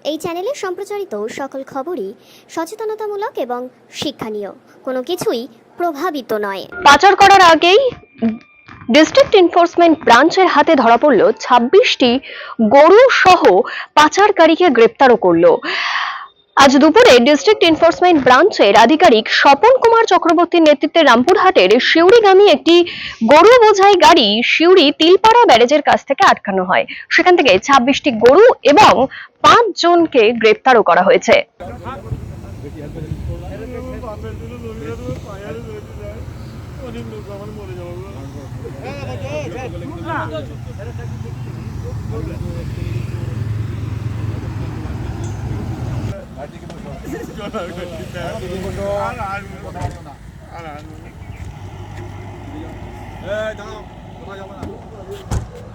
এই চ্যানেলে সম্প্রচারিত সকল খবরই সচেতনতামূলক এবং শিক্ষণীয়, কোনো কিছুই প্রভাবিত নয়। পাচার করার আগেই ডিস্ট্রিক্ট এনফোর্সমেন্ট ব্রাঞ্চের হাতে ধরা পড়ল 26টি গরু সহ পাচারকারীকে গ্রেপ্তারও করলো। আজ দুপুরে ডিস্ট্রিক্ট এনফোর্সমেন্ট ব্রাঞ্চের আধিকারিক স্বপন কুমার চক্রবর্তীর নেতৃত্বে রামপুরহাটের শিউড়িগামী একটি গরু বোঝাই গাড়ি শিউড়ি তিলপাড়া ব্যারেজের কাছ থেকে আটকানো হয়। সেখান থেকে 26টি গরু এবং 5 জনকে গ্রেপ্তারও করা হয়েছে।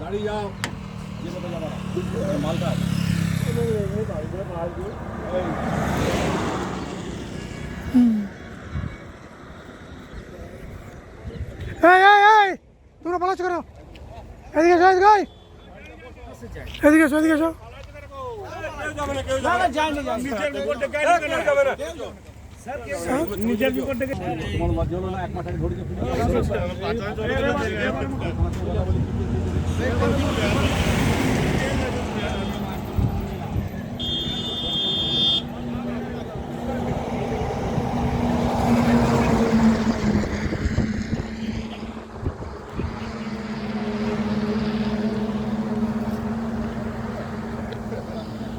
গাড়ি যাও যে কোথাও যাবা না মালটা তোমরা পালাচ্ছ কেন? এদিকে এসো, এদিকে এসো, এদিকে এসো। নিজের বিপদ থেকে তোমার মধ্যে হলো না, এক মাস আগে ঘড়িতে